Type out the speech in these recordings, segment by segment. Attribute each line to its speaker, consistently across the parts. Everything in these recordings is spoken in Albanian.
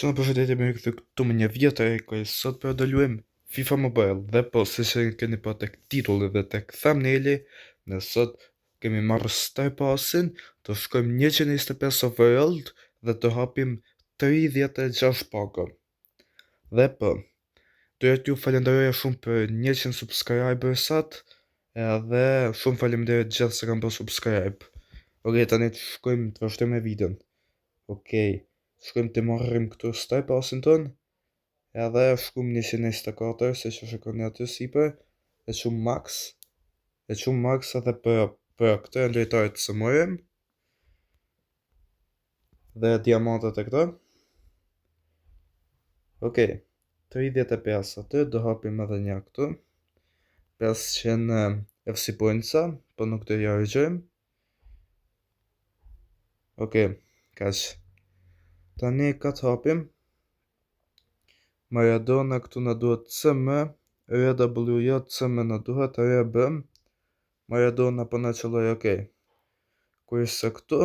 Speaker 1: Sono përshëndetje me këtë këtu me një vjetër e sot për do luajm FIFA Mobile dhe po si që keni pa tek titulli dhe tek thumbnaili, ne sot kemi marrë Star Passin, të shkojmë 125 overall dhe të hapim 36 paka. Dhe po, doja t'ju falenderoja shumë për 100 subscribersat, edhe shumë faleminderit gjithë se kam bërë subscribe. Okej, tani të shkojmë të vazhdojmë me videon. Okej, shkojmë të marrim këtu Star Passin ton, edhe shkojmë 124, se që shikoni aty sipër, e qumë max edhe për këtë e lojtarit së morëm, dhe diamantet e këta. Okej, 35 aty, do hapim edhe një këtu, 500 FC pointsa, po nuk të jarëgjëm. Okej, kaç. Tani ka të hapim Maradona, këtu në duhet CM, RWJ, CM në duhet, RB, Maradona po në qëlloj, okej. Kurse këtu,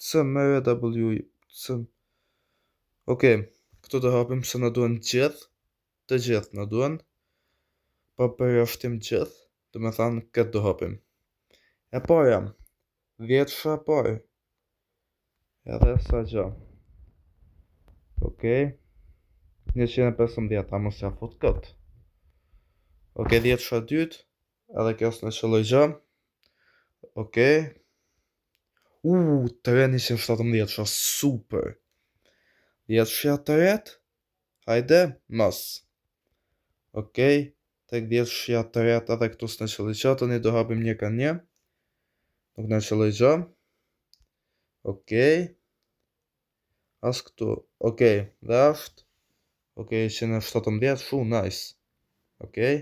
Speaker 1: CM, RW, CM. Okej, këtu të hapim se në duhen gjithë, të gjithë në duhen, po për jashtim gjithë, të me thanë këtë do hapim. E para, 10 shra parë, edhe sa gjë. Okej, 115, a mos ja fut këtë. Okej, 10 shra dytë, edhe kjo s'në qëlloj gjë. Okej. 117 shra, super. 10 shra të retë, hajde, mos. Okej, tek 10 shra të retë edhe këtu s'në qëlloj gjë, të një do hapim një ka një. Nuk në qëlloj gjë. Okej. As këtu, okej, dhe ashtë. Okej, 117, shumë nice. Okej,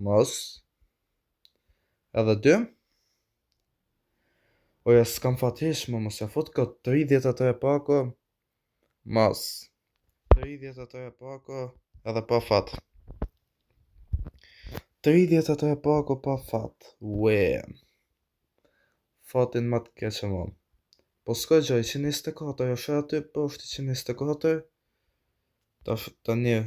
Speaker 1: mos. Edhe 2. Oja, s'kam fatishme, mos ja fut këtë 33 pako. Mos. 33 pako, edhe pa fat. 33 pako pa fat. Ue. Fatin ma të keqe mon. Po s'ka gjë, 124, është aty, po është 124. Ta një,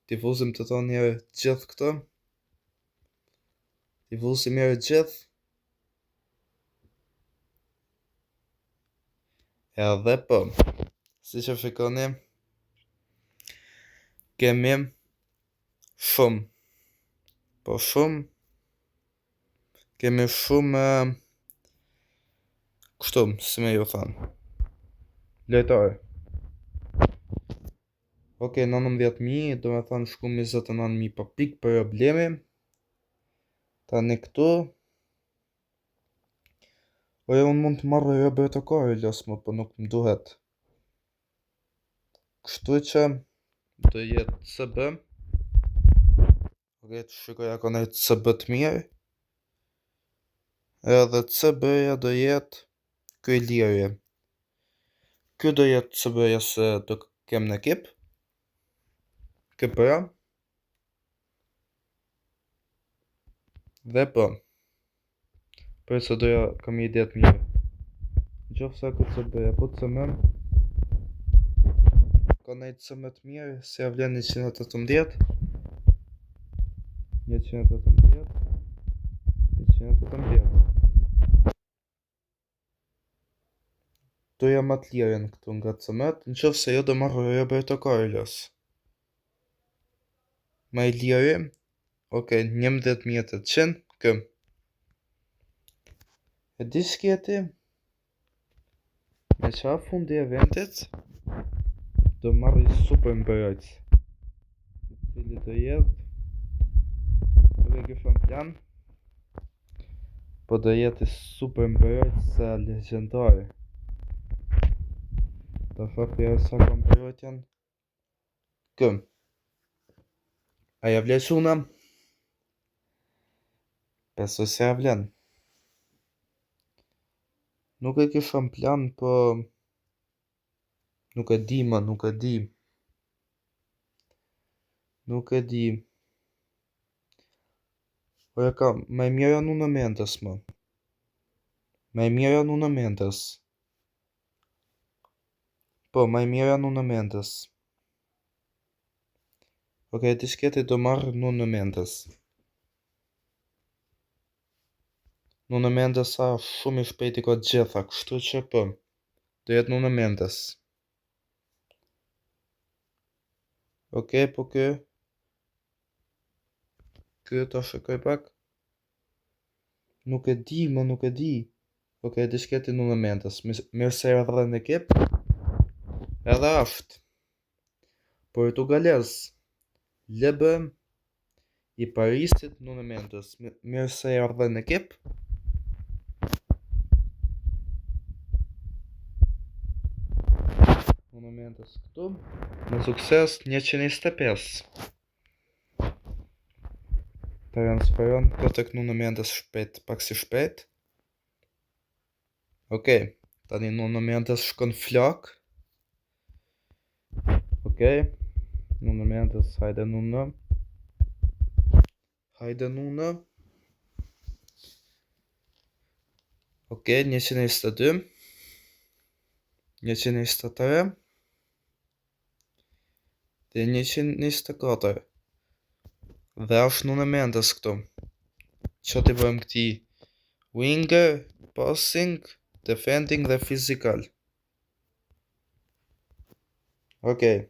Speaker 1: t'i vuzim të ta njerë gjithë këta. T'i vuzim njerë gjithë. Edhe po, si që shikoni, kemi shumë. Po shumë. Kemi shumë, kështu, si me ju thanë. Lojtarë. Okej, 19.000, do me thanë shku 29.000 pa pikë për problemi. Tani këtu. Oja, unë mund të marrë Roberto Carlos, më po nuk më duhet. Kështu që do jetë CB. Okej, të shikoja ka nejtë CB të mirë. Edhe CB-ja do jetë këj lirje. Kjo do jetë CB-ja se do kem në ekip. Këpëra. Dhe po. Për se doja kam i idetë mirë. Gjofë sa këtë CB-ja, po të CM. Ka nejtë CM të mirë, se ja vlen 118. 118. 118. Doja ma të liren këtu nga CM-et, në qofë se jo do marrë Roberto Carlos. Ma i lirim. Okej, 11.800, këm. E di s'kjeti, me qa fundi eventit, do marrë i super mbërëjtës. Cili do jetë, nuk e këshon plan, po do jetë i super mbërëjtës se legendare. Do fakti e sa ka mbërëjtjen, këm. Aja vle quna? Pesoj se ja vlen. Nuk e kisha në plan, po nuk e di ma, nuk e di. Nuk e di. Oja ka, me mjera nu në mendës ma. Me mjera nu në mendës. Po, më e mira Nuno Mendes. Okej, disketi do marrë Nuno Mendes. Nuno Mendes sa shumë i shpejt i ka gjitha, kështu që po, do jetë Nuno Mendes. Okej, po ky ta shikoj pak. Nuk e di. Okej, disketi Nuno Mendes. Mirë se erdhe në ekip. Edhe është portugalez. Lebë i Parisit Nuno Mendes. Mirë se erdhe në ekip. Nuno Mendes këtu. Me sukses 125. Transferon këtë tek Nuno Mendes shpejt, pak si shpejt. Okej, tani Nuno Mendes shkon flak. Okej, Nuno Mendes, hajde Nuno. Okej, 122. 123. Dhe 124. Dhe është Nuno Mendes këtu. Që t'i bëjmë këti? Winger, passing, defending dhe physical. Okej.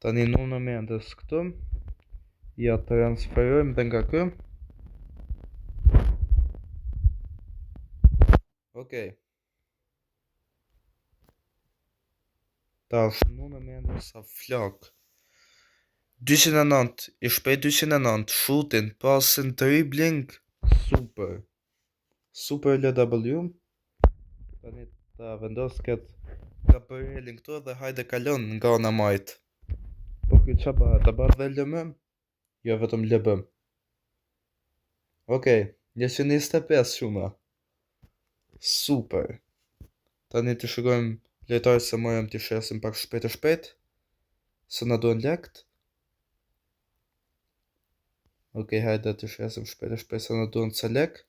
Speaker 1: Tani Nuno Mendes këtu. Ja transferojmë dhe nga kë. Okej. Ta është Nuno Mendes sa flak. 209, i shpejt 209, shooting, passing, dribbling, super. Super LW. Tani ta vendos këtë Gabrielin këtu dhe hajde kalon nga ona majt. Po këtë qa bëhet, ta bëhet dhe LM? Jo, vetëm LB. Okej, 125 shuma. Super. Tani të shikojmë lojtarët se morëm të shesim pak shpejt. Se na duhen lekt. Okej, hajde të shesim shpejt se na duhen ca lek.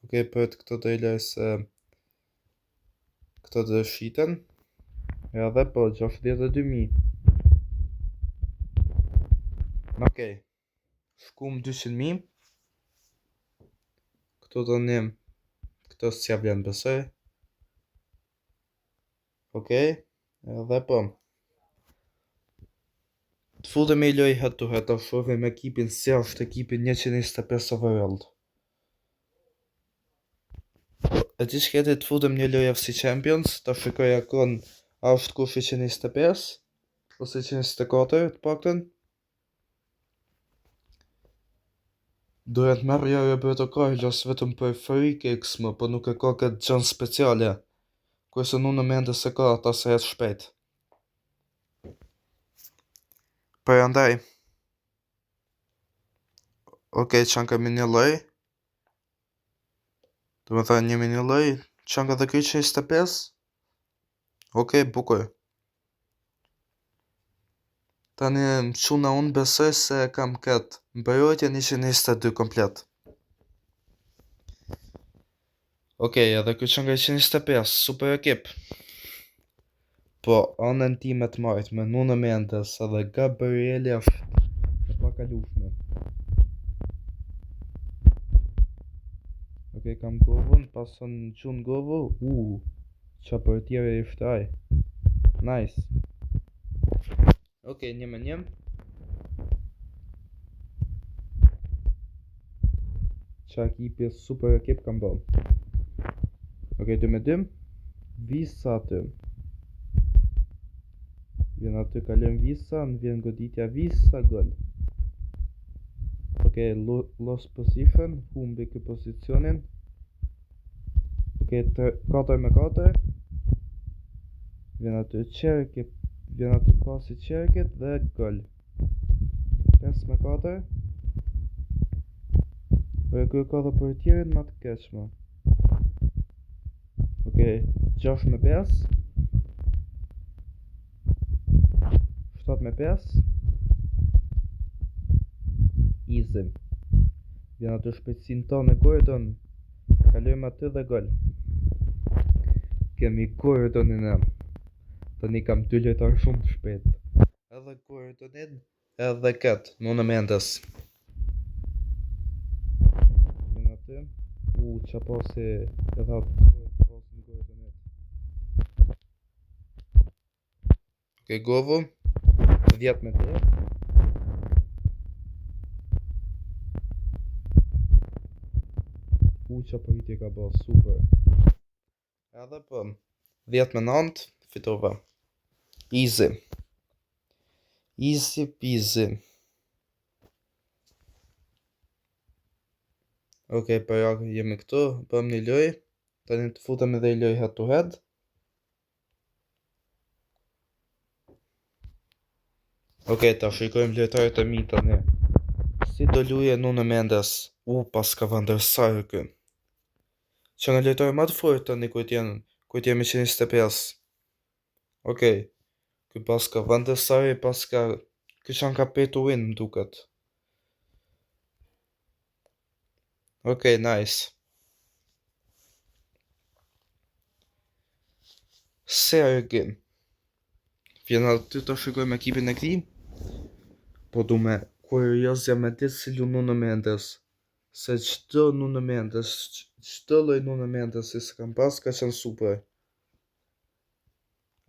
Speaker 1: Okej, për këto të ilaj se këto të shiten. Edhe po, 62.000. Okej, shkum 200.000. Këto të njëm, këto s'ja vjen besoj. Okej, edhe po. Të futëm i loj head to head, të shofim ekipin si është ekipin 125 overall. E që shketi të futëm një loj FC Champions, të shikoj akon është kush 125, ose 124 të pakten. Duhet merrja Roberto Carlos vetëm për free kicks më, po nuk e ka këtë gjën speciale. Kurse Nuno Mendes e ka ata se jetë shpejt. Për andaj. Okej, qënë kemi një loj. Do me thënë njemi një loj. Qënë ka dhe kry 125. Okej, bukur. Tani quna unë besoj se kam këtë mbrojtje 122 komplet. Okej, edhe kry qënë ka 125. Super ekip. Po, anën ti me të marrët me Nuno Mendes edhe Gabrieli është e pakalushme. Okej, kam govën, pason qunë govë. Qa për tjere i shtaj. Nice. Okej, një me një. Qa ekipi super ekip kam bom. Okej, 2 me 2. Visa aty. Vjen aty kalem Visa, në vjen goditja Visa, gol. Okej, lost position, humbi kë pozicionin. Okej, 4 me 4. Vjen aty qerkit, vjen aty pasi qerkit dhe gol. 5 me 4. Për kërë ka dhe për tjerin ma të keqma. Okej, 6 me 5. 7 me 5. Easy. Vjen aty shpejtësin tonë e Gordon. Kalojmë aty dhe gol. kemi Gordonin e. Tani kam 2 lojtar shumë të shpejt. Edhe Gordonin, edhe këtë, Nuno Mendes. Vjen aty. Qa pasi e dha pasin Gordonit. Okej, Govo. 10 me 3. Qa përritje ka bërë, super. Edhe po, 10 me 9, fitova. Easy. Easy peasy. Okej, për jemi këtu, bëm një loj. Tani të futëm edhe i loj head to head. Okej, ta shikojmë lojtarët e mi tani. Si do luje Nuno Mendes? Pas ka Van der Sar kë. Që në lojtarë më të fortë tani kujt jemi 125. Okej. Ky pas ka Van der Sar, pas ka ky çan ka pay to win duket. Okej, nice. Sergi. Vjen aty të shikojmë ekipin e këtij. Po du me kuriozja me ditë si lu Nuno Mendes. Se çdo Nuno Mendes, çdo lloj Nuno Mendes si s'kam pas ka qenë super.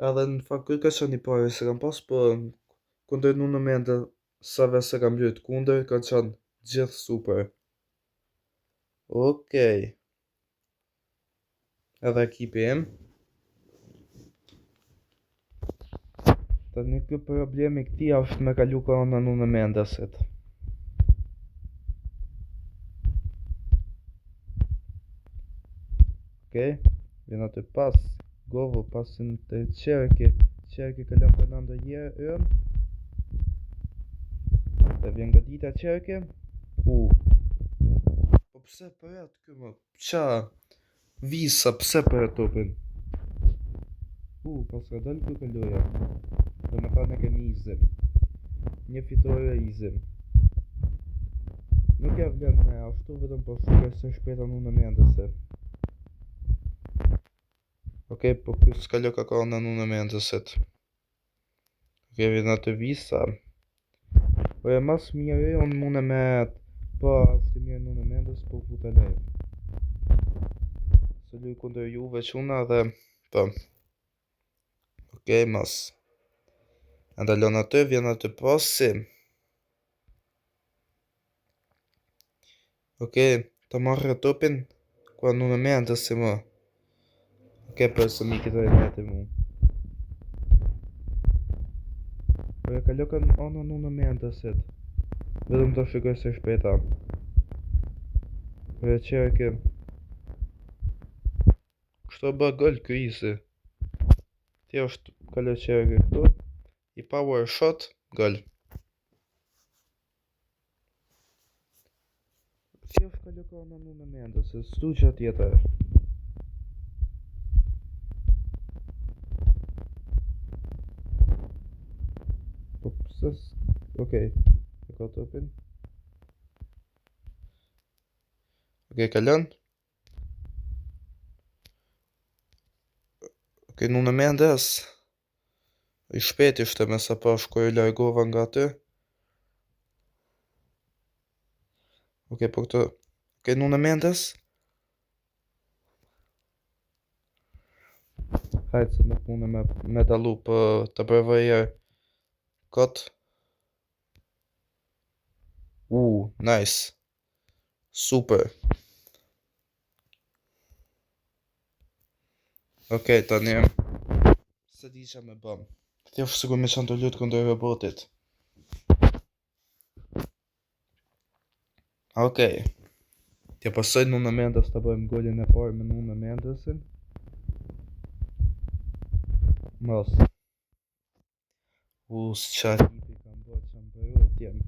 Speaker 1: Edhe në fakt ka qenë i pari se kam pas, po kundër Nuno Mendes save se kam lyet kundër ka qenë gjithë super. Okej. Edhe ekipi im. Tani ky problemi këtij është me kalu korona Nuno Mendesit. Okej, vjen aty pas. Govo pasin të Çerki. Çerki kalon Fernando Hierro. Dhe vjen godita Çerki. Po pse për atë ky më? Qa? Visa, pse për atë topin? Pas ka dalë ky kaloja. Do me thane kemi easy. Një fitore easy. Nuk ja vlen me ashtu, vetëm po shukaj se shpeta Nuno Mendesit. Okej, po kjo s'ka lo ka korona Nuno Mendesit. Okej, vjen atë Visa. Po e mas mirë, unë mune me po është i mirë Nuno Mendes, po futa lejë. Se luj kundër Juve quna dhe po. Okej, mas. Andalon aty, vjen aty pasi. Okej, ta marrë topin, kua Nuno Mendes si më. Okej, për së mi këtë rejneti mu. Për e ka lokën ona Nuno Mendesit. Vedëm të shikoj se shpeta. Për e Çerki. Kështu bë gol krysi. Ti është kalo Çerki këtu. I power shot, gol. Ti është kalo korona Nuno Mendesit. Stu që tjetër. Okej, e ka topin. Okej, kalon. Okej, Nuno Mendes. I shpet ishte me sa pa shkoj largova nga aty. Okej, po këto. Okej, Nuno Mendes. Hajtë se nuk mune me dalu për të përvëjer. Kot. Nice. Super. Okej, tani se di që me bëm. Këtë është sigur me qanë të lutë këndër robotit. Okej. Tja pasoj Nuno Mendes të bëjmë golin e parë me Nuno Mendesin. Mos. S'qa hipi kam bërë që më përru e tjemë.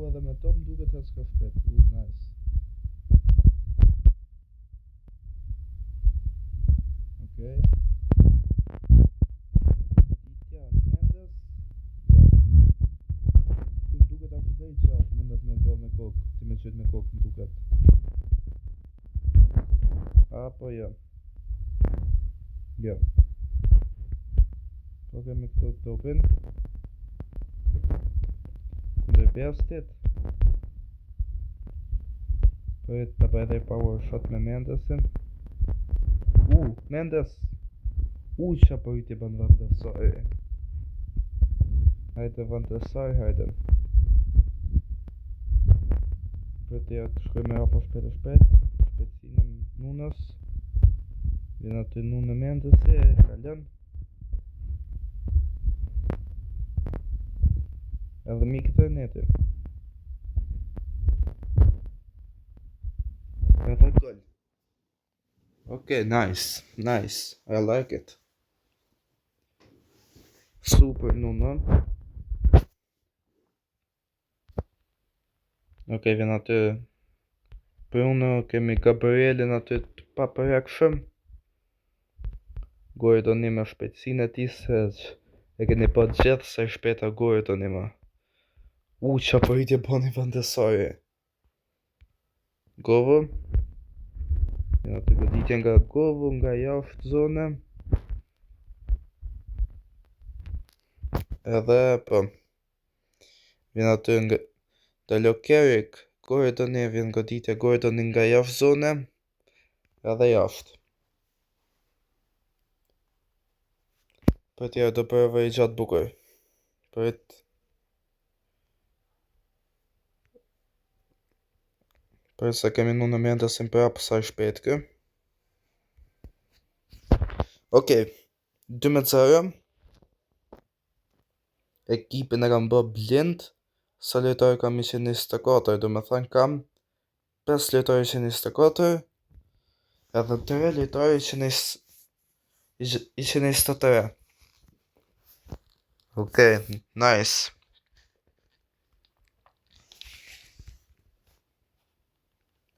Speaker 1: Edhe me top më duket e s'ka shpet. Nice. Po jo. Jo. Po kemi këtu topin. Kundër Bestit. Për të bëj edhe power shot me Mendesin. Mendes! Qa për i të bën Vandesoj. Hajde Vandesoj, hajde. Për të ja të shkoj me rapo shpet. Shpetësinë Nunës. Vjen aty Nunë Mendesi, kalon. Edhe mikët e netin. Edhe gol. Okay, nice. I like it. Super Nunë. Okay, vjen aty. Për unë kemi Gabrielin aty të papërjakshëm. Gordoni me shpejtësinë e tij se e keni pa gjithë sa i shpejta Gordoni ma. Qa për i të bani Vandesoje. Govo. Vjen aty goditje nga Govo, nga jashtë zone. Edhe po. Vjen aty nga Dalokerik, Gordoni, vjen goditje Gordoni nga jashtë zone. Edhe jashtë. Për tjera do përve i gjatë bukur. Për se kemi Nunë Mendesin prapë sa i shpejt kë. Okej, 2-0. Ekipin e kam bë blind. Sa lojtarë kam 124, do me thënë kam 5 lojtarë 124. Edhe 3 lojtarë 123. Okej, nice.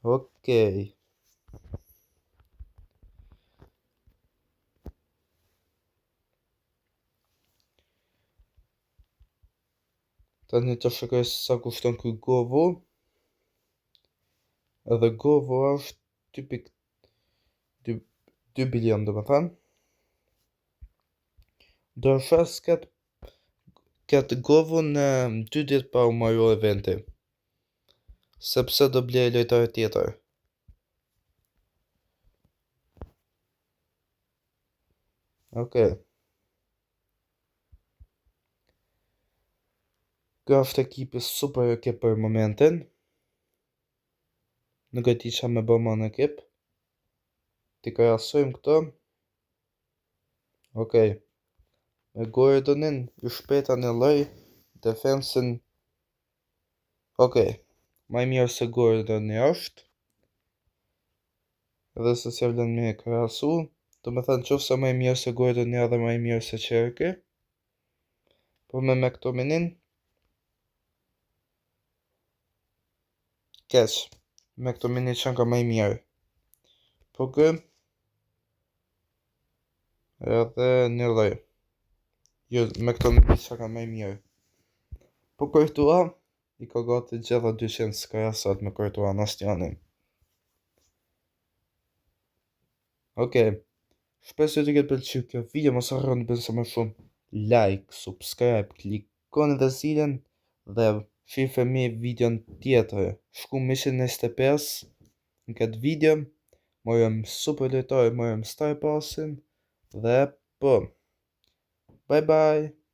Speaker 1: Okej. Tani të shikoj sa kushton ky Govo. Edhe Govo është tipik 2 bilion do me thënë. Do shes këtë Govo në 2 ditë pa u marrë eventi. Sepse do blej lojtarë tjetër. Okej. Kjo është ekipi super ekip për momentin. Nuk e di qa me bë më në ekip. Ti krahasojmë këto. Okej. Me Gordonin, i shpeta në lloj, defensin. Okej. Ma i mirë se Gordoni është. Edhe se si vlen me krahasu. Do me thënë qofse ma i mirë se Gordoni edhe ma i mirë se Qerki. Po me McTominay. Keq. McTominay qënë ka ma i mirë. Po kë. Edhe një lloj. Jo, McTominay që ka ma i mirë. Po Courtois i ka gati gjitha 200 skrasat me Courtois në stjanin. Okej. Shpresoj të ketë pëlqyer kjo video, mos harroni të bëni sa më shumë like, subscribe, klikoni dhe zilën dhe shihni videon tjetër. Shku 125 në këtë video. Morëm super lojtarë, morëm Star Passin dhe po. Bye bye.